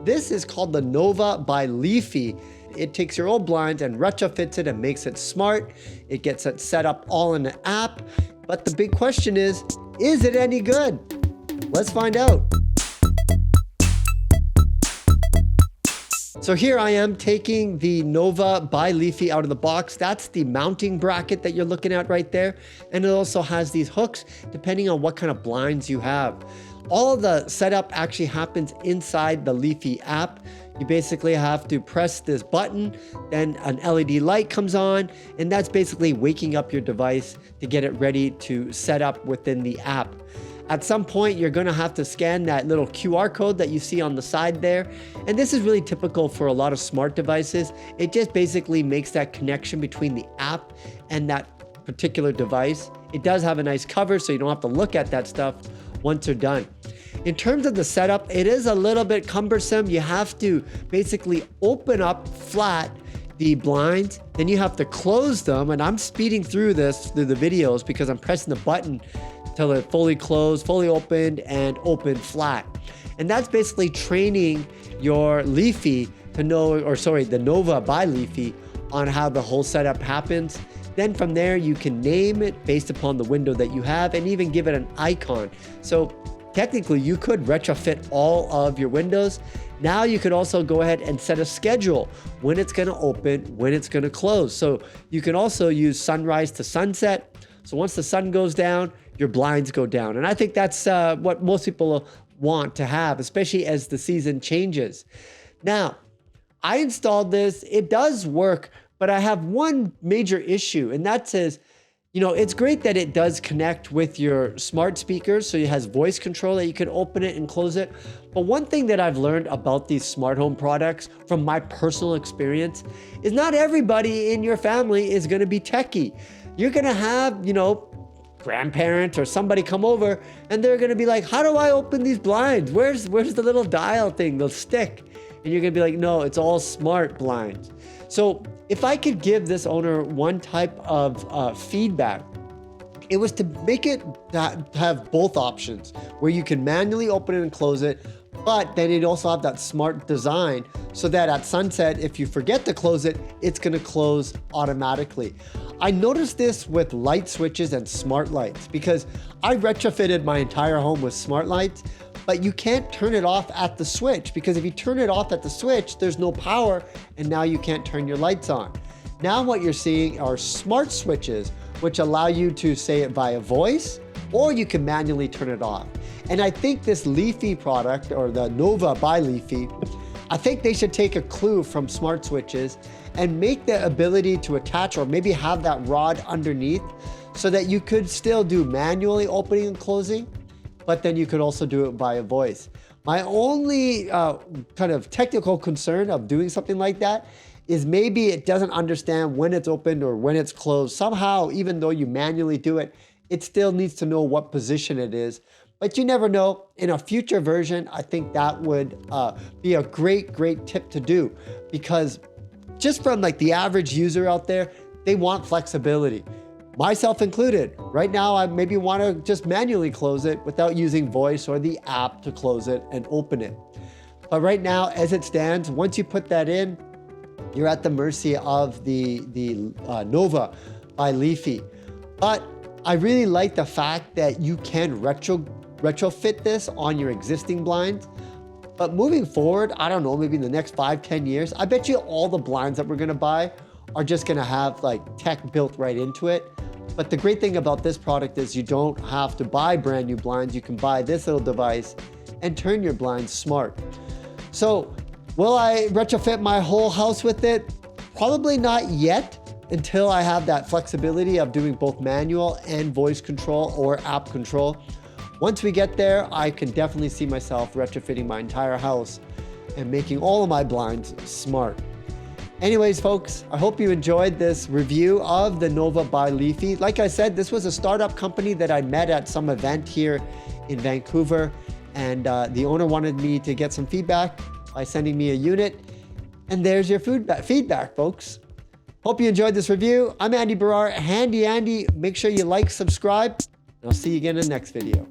This is called the Nova by Leafi. It takes your old blinds and retrofits it and makes it smart. It gets it set up all in an app. But the big question is it any good? Let's find out. So here I am taking the Nova by Leafi out of the box. That's the mounting bracket that you're looking at right there. And it also has these hooks depending on what kind of blinds you have. All of the setup actually happens inside the Leafi app. You basically have to press this button, then an LED light comes on, and that's basically waking up your device to get it ready to set up within the app. At some point, you're gonna have to scan that little QR code that you see on the side there. And this is really typical for a lot of smart devices. It just basically makes that connection between the app and that particular device. It does have a nice cover, so you don't have to look at that stuff once you're done. In terms of the setup, it is a little bit cumbersome. You have to basically open up flat the blinds, then you have to close them. And I'm speeding through the videos because I'm pressing the button till it fully closed, fully opened, and open flat. And that's basically training your Leafi to know, the Nova by Leafi, on how the whole setup happens. Then from there, you can name it based upon the window that you have and even give it an icon. So technically, you could retrofit all of your windows. Now you could also go ahead and set a schedule when it's gonna open, when it's gonna close. So you can also use sunrise to sunset. So once the sun goes down, your blinds go down. And I think that's what most people want to have, especially as the season changes. Now, I installed this, it does work, but I have one major issue, and that says, it's great that it does connect with your smart speakers, so it has voice control that you can open it and close it. But one thing that I've learned about these smart home products from my personal experience is not everybody in your family is gonna be techie. You're gonna have, grandparent or somebody come over and they're gonna be like, how do I open these blinds? Where's the little dial thing, the stick? And you're gonna be like, no, it's all smart blinds. So if I could give this owner one type of feedback, it was to make it have both options where you can manually open it and close it, but then it also have that smart design so that at sunset, if you forget to close it, it's gonna close automatically. I noticed this with light switches and smart lights because I retrofitted my entire home with smart lights, but you can't turn it off at the switch because if you turn it off at the switch, there's no power and now you can't turn your lights on. Now what you're seeing are smart switches, which allow you to say it via voice, or you can manually turn it off. And I think this Leafi product, or the Nova by Leafi, I think they should take a clue from smart switches and make the ability to attach or maybe have that rod underneath so that you could still do manually opening and closing, but then you could also do it via voice. My only kind of technical concern of doing something like that is maybe it doesn't understand when it's opened or when it's closed. Somehow, even though you manually do it, it still needs to know what position it is. But you never know. In a future version, I think that would be a great tip to do, because just from like the average user out there, they want flexibility. Myself included. Right now, I maybe want to just manually close it without using voice or the app to close it and open it. But right now, as it stands, once you put that in, you're at the mercy of the Nova by Leafi. But I really like the fact that you can retrofit this on your existing blinds. But moving forward, I don't know, maybe in the next 5-10 years, I bet you all the blinds that we're gonna buy are just gonna have like tech built right into it. But the great thing about this product is you don't have to buy brand new blinds. You can buy this little device and turn your blinds smart. So will I retrofit my whole house with it? Probably not yet, until I have that flexibility of doing both manual and voice control or app control. Once we get there, I can definitely see myself retrofitting my entire house and making all of my blinds smart. Anyways, folks, I hope you enjoyed this review of the Nova by Leafi. Like I said, this was a startup company that I met at some event here in Vancouver, and the owner wanted me to get some feedback by sending me a unit. And there's your feedback, folks. Hope you enjoyed this review. I'm Andy Baryer, Handy Andy. Make sure you like, subscribe, and I'll see you again in the next video.